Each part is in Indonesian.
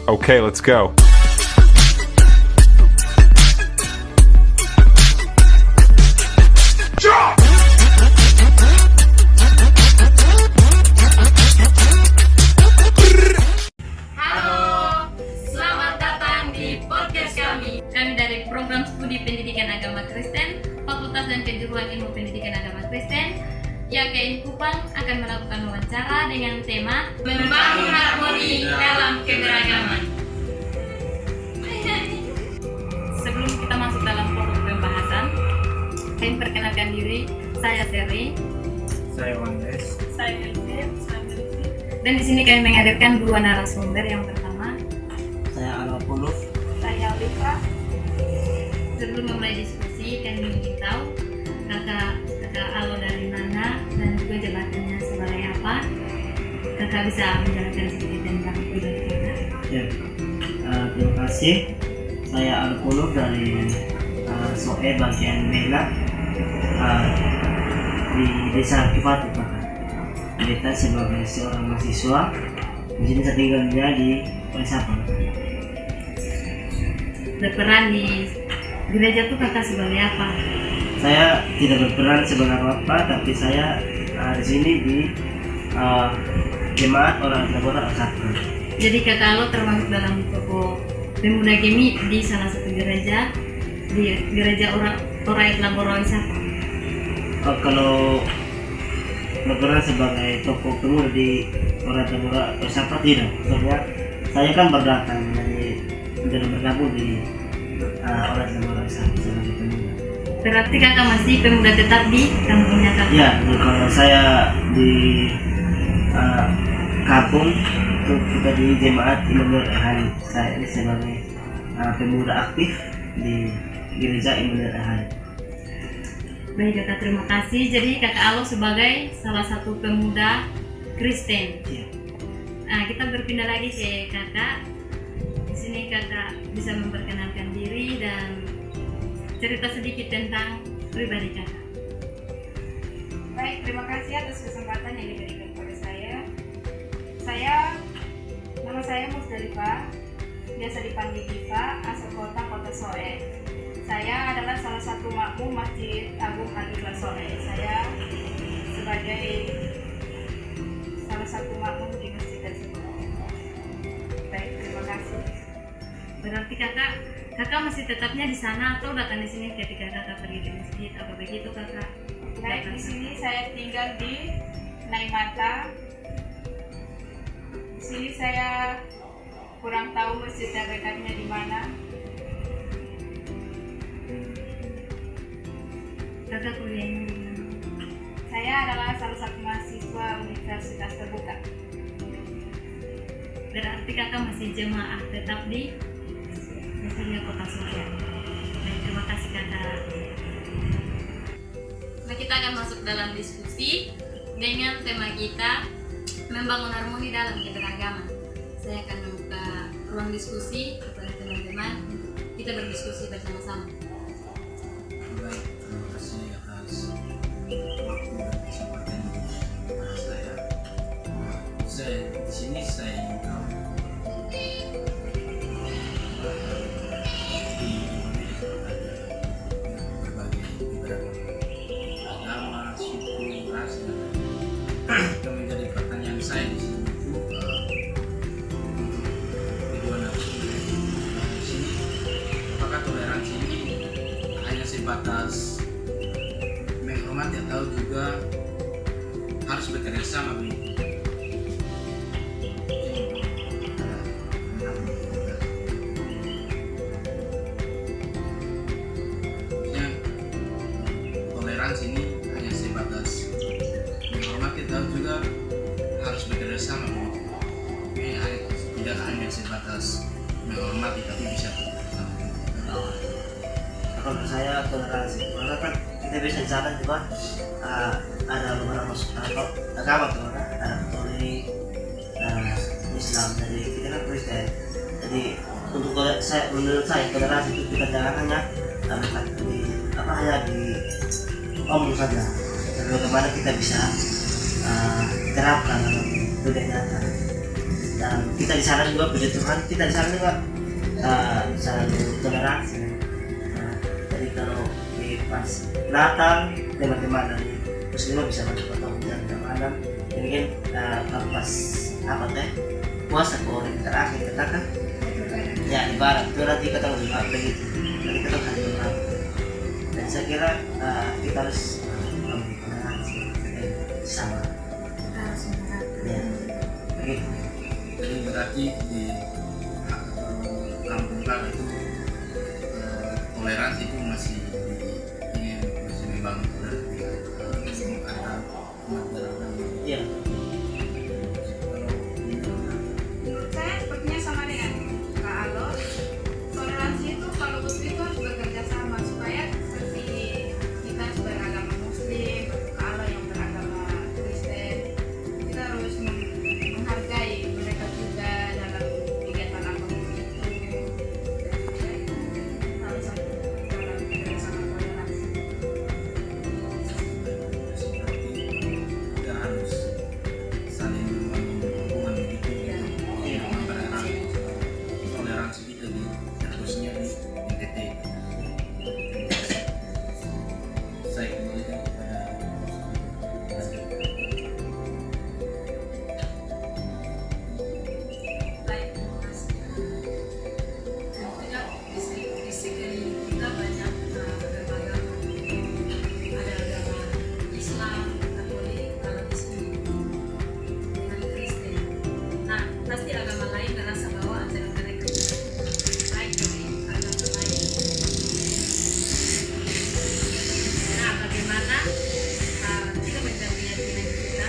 Okay, let's go. Halo, selamat datang di podcast kami. Kami dari Program Studi Pendidikan Agama Kristen, Fakultas dan Kejuruan Ilmu Pendidikan Agama Kristen, YKN Kupang akan melakukan wawancara dengan tema Membangun Harmoni dalam Keberagaman. Sebelum kita masuk dalam pokok pembahasan, kami perkenalkan diri. Saya Seri, Saya Wandes. saya Elvin, dan di sini kami menghadirkan dua narasumber. Yang pertama, Saya Alapuluf. saya Lika. Sebelum memulai diskusi, kami ingin tahu kakak Alo dari mana dan juga jabatannya sebagai apa. Kakak bisa menjelaskan sedikit tentang pribadi kakak. Ya, terima kasih. Saya Alapuluf dari SOE bagian Bela di Desa Kipatu, Pak. Kita sebagai seorang mahasiswa di sini saya tinggalnya di Sapang. Berperan di gereja tuh kakak sebagai apa? Saya tidak berperan sebagai apa, tapi saya di sini di jemaat orang Labora Sapang. Jadi kakak Alo termasuk dalam toko pemuda Gemi di salah satu gereja, di gereja orang Labora Wisata. Kalau berperan sebagai tokoh pemuda di orang Labora Wisata tidak, soalnya saya kan berdatang dari bergabung di orang Labora Wisata sebagai pemuda. Berarti kakak masih pemuda tetap di kampungnya kakak? Ya, kalau saya di kampung itu kita di jemaat Immanuel Ahadi. Saya ini sebagai pemuda aktif di gereja Immanuel Ahadi. Baik kakak, terima kasih. Jadi kakak Alo sebagai salah satu pemuda Kristen. Ya. Nah, kita berpindah lagi ke kakak. Di sini kakak bisa memperkenalkan diri dan cerita sedikit tentang pribadi kakak. Baik, terima kasih atas kesempatan yang diberikan kepada saya. Nama saya Musdalifah, biasa dipanggil Diva, asal kota SOE. Saya adalah salah satu makmum Masjid Agung Al-Ikhlas SOE. Saya sebagai salah satu makmum di masjid tersebut. Baik, terima kasih. Berarti kakak masih tetapnya di sana atau datang di sini ketika kakak pergi ke masjid? Apa begitu kakak? Baik, di sini saya tinggal di Naimata. Di sini saya kurang tahu masjid terdekatnya di mana. Kakak kuliahnya di mana? Saya adalah salah satu mahasiswa Universitas Terbuka. Berarti kakak masih jemaah tetap di misalnya kota Sosial. Baik, terima kasih kakak. Nah, kita akan masuk dalam diskusi dengan tema kita membangun harmoni dalam keberagaman. Saya akan membuka ruang diskusi kepada teman-teman untuk kita berdiskusi bersama-sama. Baik, terima kasih atas waktu dan kesempatan kepada saya. Di sini saya ingin tahu di Indonesia ada berbagai keberagaman agama, suku, ras, dan menjadi pertanyaan saya di sini itu kedua narasumber di sini, apakah toleransi ini hanya sebatas menghormati atau juga harus bekerja sama begitu? Ya, toleransi ini hanya sebatas menghormati atau juga harus bekerja sama begitu? Tidak hanya sebatas menghormati tapi bisa bekerja sama. Kalau saya toleransi, karena kan kita bisa di sana juga ada beberapa agama tuh, ada Katolik, Islam, jadi kita kan Kristen. Jadi menurut saya toleransi itu kita jangan hanya hanya di omong saja. Dan bagaimana kita bisa terapkan dalam dunia nyata. dan kita di sana juga puji Tuhan, kita di sana juga selalu toleransi. Jadi kalau di pas Natal teman-teman dari Muslim bisa berfoto dan Ramadan, ini kan pas apa teh puasa ke orang terakhir katakan ya ibarat itu nanti ketemu juga begitu, nanti ketemu hari Jumat. Dan saya kira kita harus memberi toleransi sama ya begitu. Jadi berarti di kampung Kala itu toleransi itu masih ingin masih membangun toleransi antara umat beragama. Iya. Menurut saya sepertinya sama dengan Kak Alo. Toleransi itu kalau betul itu harus bekerja sama supaya seperti kita beragama Muslim, Kak Alo yang beragama Kristen, kita harus menghargai mereka juga dalam kegiatan apapun itu. Salah satu dalam bersama toleransi. Berarti kita harus saling membangun hubungan begitu Iya. antara toleransi kita di khususnya di NTT. Saya kembali kepada Baik, terima kasih. Tentunya di sekeliling kita banyak beragama. Ada agama Islam, Katolik, kalau di sini dengan Kristen. Nah, pasti agama lain merasa bahwa ajaran mereka baik dari agama lain. Nah, bagaimana kita menjaga keyakinan kita,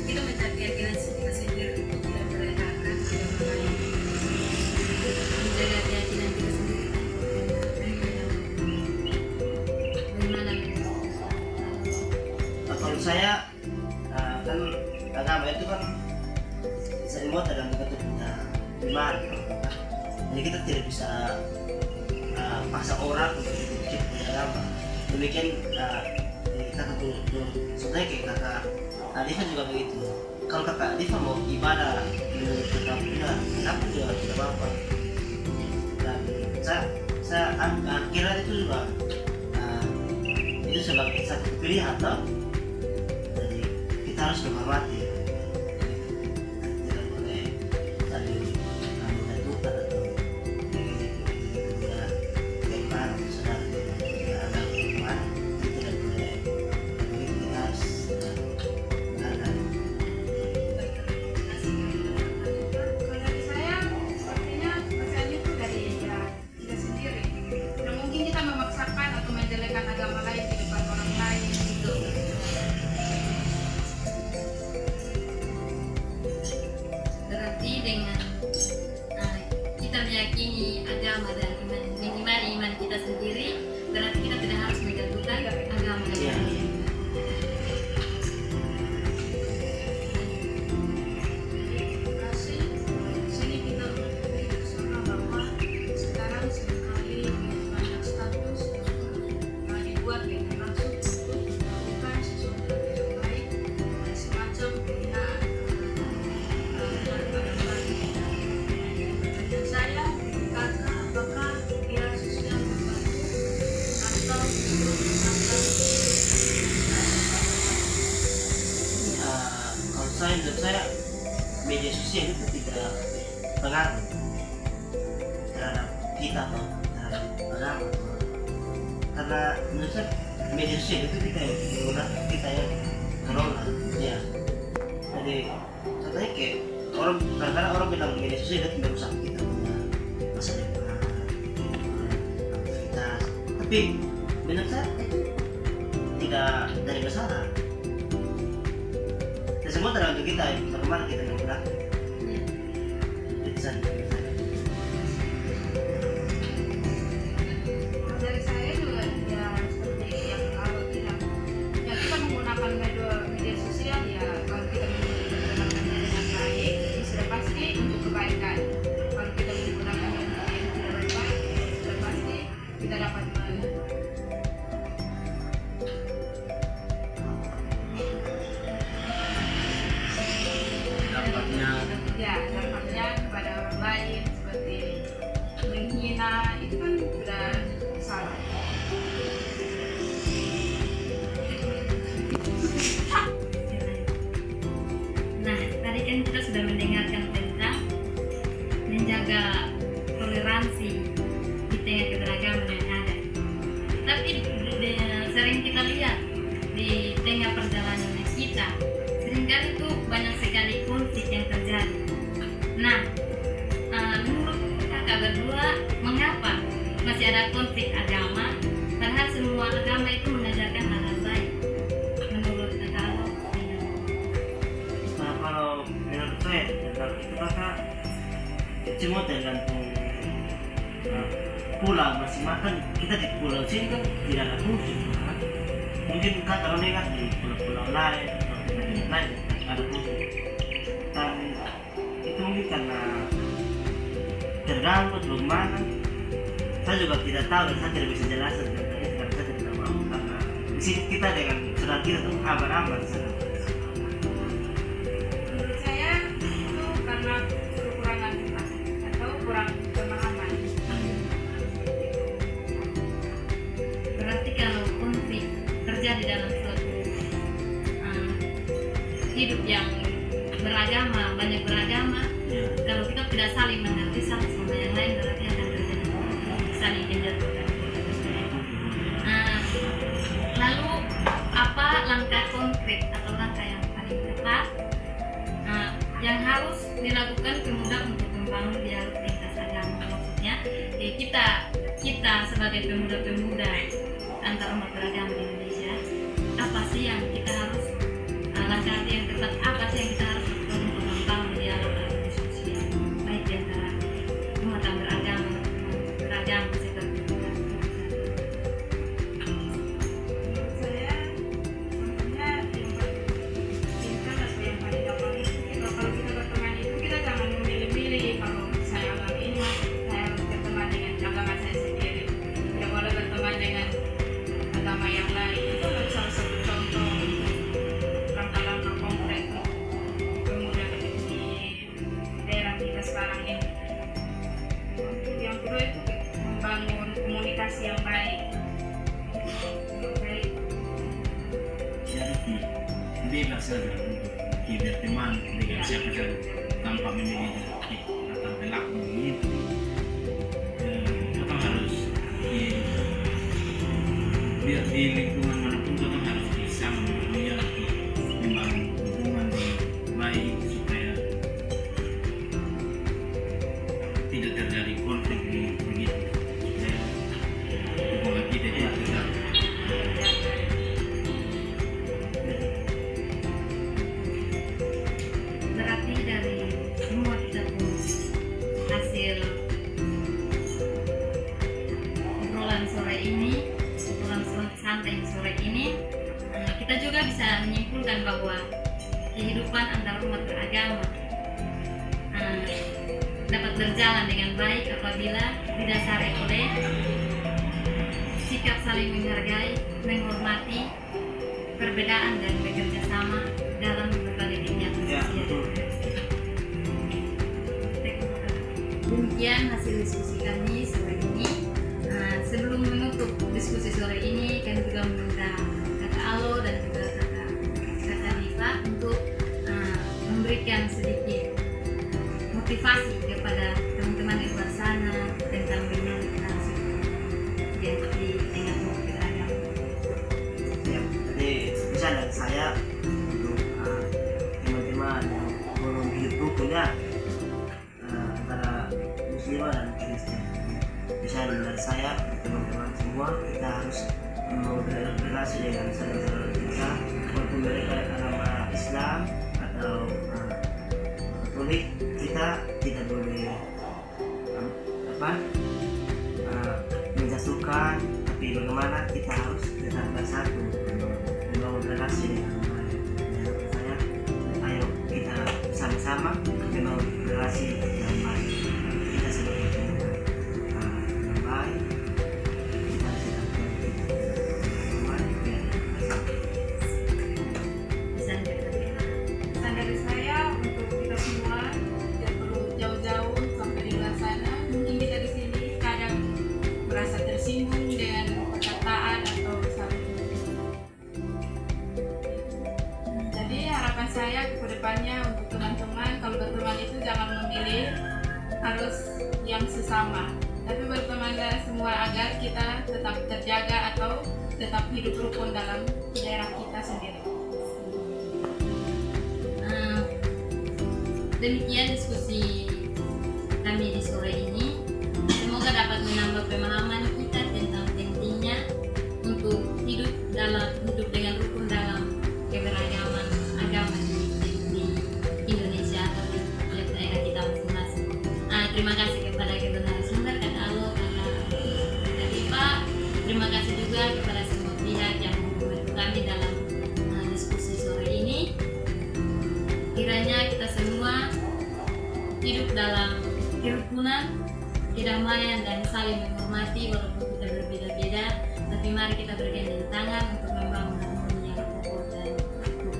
kita menjaga keyakinan kita sendiri untuk tidak merendahkan agama lain. Menjaga keyakinan kita sendiri. Bagaimana? Nah, kalau saya kan agama itu kan semua dalam bentuknya iman, kan? Jadi kita tidak bisa paksa orang untuk ikut agama. Demikian kata tuh sebenarnya kayak kakak Adifa juga begitu. Kalau kakak Adifa mau ibadah menurut kakak benar, kenapa juga tidak apa-apa. Dan saya kira itu juga itu sebagai satu pilihan toh. Jadi kita harus menghormati, tidak boleh saling menjatuhkan atau bagaimana saudara ada hubungan, tidak boleh begitu. Kita harus menghargai. Kalau dari saya, sepertinya pesan itu dari kita sendiri. Tidak mungkin kita memaksakan atau menjelekan agama lain di depan orang lain gitu. Berarti dengan kita meyakini agama dan mengimani iman kita sendiri, berarti kita tidak harus menjatuhkan agama yang Iya. lain. Kasih sini kita berdiri bersama bahwa sekarang seringkali banyak status dibuat dengan maksud untuk melakukan sesuatu yang baik dan semacam penghinaan terhadap lain. Dan saya berkata apakah media sosial membantu atau justru menambah Kalau saya menurut saya media sosial itu tidak pengaruh terhadap kita atau terhadap agama, karena menurut saya media sosial itu kita yang menggunakan, kita yang kelola ya. Jadi contohnya kayak orang, kadang-kadang orang bilang media sosial itu tidak usah kita punya masa depan aktivitas, tapi menurut saya itu tidak dari masalah. Dan semua tergantung kita, bagaimana kita menggunakan. Itu saja menurut saya. Kalau dari saya juga ya seperti yang kalau bilang, ya kita menggunakan media sosial ya kalau kita menggunakannya dengan baik, itu sudah pasti untuk kebaikan. Kalau kita menggunakannya dengan yang tidak baik, sudah pasti kita dapat dampaknya ya menjaga toleransi di tengah keberagaman yang ada. Tapi sering kita lihat di tengah perjalanan kita, seringkali itu banyak sekali konflik yang terjadi. Nah, menurut kakak berdua, mengapa masih ada konflik agama, padahal semua agama itu mengajarkan hal baik? Menurut kakak, Nah, kalau menurut saya tentang itu kakak semua tergantung pulau masing-masing. Kita di pulau sini kan tidak ada konflik, kan? Mungkin kan kalau lihat di pulau-pulau lain atau di tempat lain ada konflik, dan itu mungkin karena terganggu atau bagaimana. Saya juga tidak tahu dan saya tidak bisa jelaskan tentang itu karena saya tidak mau, karena di sini kita dengan saudara kita tuh aman-aman. Menurut saya itu karena kekurangan atau kurang pemahaman. berarti kalau konflik terjadi dalam suatu hidup yang beragama, banyak beragama, Ya. kalau kita tidak saling mengerti satu sama yang lain, berarti akan terjadi saling menjatuhkan. Lalu apa langkah konkret atau langkah yang paling tepat yang harus dilakukan pemuda untuk membangun dialog lintas agama? Maksudnya kita sebagai pemuda-pemuda antar umat beragama di Indonesia, apa sih yang kita harus langkah yang tepat, apa sih yang kita harus lakukan untuk membangun dialog dan diskusi yang baik di antara umat yang beragama seperti kita? Menurut saya contohnya yang penting atau yang paling gampang itu kalau kita berteman itu kita jangan memilih-milih. Kalau saya agama ini saya harus berteman dengan agama saya sendiri, tidak boleh berteman dengan agama yang lain. Itu kan salah satu contoh langkah-langkah konkret pemuda di daerah kita sekarang ini. Yang kedua itu membangun komunikasi yang baik. Jadi bebas saja untuk berteman dengan siapa saja tanpa memilih atau berlaku begitu. Kita harus di lingkungan manapun kita harus bisa membangun hubungan yang baik supaya tidak terjadi konflik begitu, supaya hubungan kita tidak terganggu. Berarti dari semua kita pun hasil obrolan sore ini, obrolan santai sore ini, kita juga bisa menyimpulkan bahwa kehidupan antar umat beragama dapat berjalan dengan baik apabila didasari oleh sikap saling menghargai, menghormati perbedaan dan bekerja sama dalam berbagai kegiatan Ya, sosial. betul. Demikian hasil diskusi kami sore ini. Sebelum menutup diskusi sore ini, kami juga meminta Kakak Alo dan juga Kakak Diva untuk memberikan sedikit motivasi kepada teman-teman di luar sana tentang bagaimana kita harus hidup di tengah beragama. Ya, jadi bisa dari saya untuk teman-teman yang belum hidup rukunnya antara Muslim dan Kristen. Bisa dari saya, teman-teman semua, kita harus berrelasi dengan saudara-saudara kita, walaupun mereka agama Islam atau Katolik, kita tidak boleh menjatuhkan, tapi bagaimana kita harus tetap bersatu, membangun relasi dengan baik. Saya, ayo kita sama-sama membangun relasi yang baik. Kita sebagai pemuda yang baik, kita harus tetap yang baik biar Pesan Pesan dari saya untuk kita semua, tidak perlu jauh-jauh sampai di luar sana. Mungkin kita di sini kadang merasa tersinggung dengan perkataan harus yang sesama, tapi bertemanlah semua agar kita tetap terjaga atau tetap hidup rukun dalam daerah kita sendiri. Demikian diskusi kami di sore ini. Semoga dapat menambah pemahaman kita tentang pentingnya untuk hidup dengan rukun dalam keberagaman agama di Indonesia atau di daerah kita masing-masing. Terima kasih kepada kedua narasumber, Kak Alo, Kak Rifa. Terima kasih juga kepada semua pihak yang membantu kami dalam diskusi sore ini. Kiranya kita semua hidup dalam kerukunan, kedamaian, dan saling menghormati walaupun kita berbeda-beda, tapi mari kita bergandeng tangan untuk membangun harmoni yang kokoh dan utuh.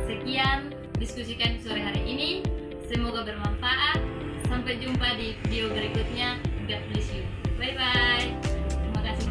Sekian diskusi kami sore hari ini, semoga bermanfaat. Sampai jumpa di video berikutnya. God bless you. Bye bye. Terima kasih.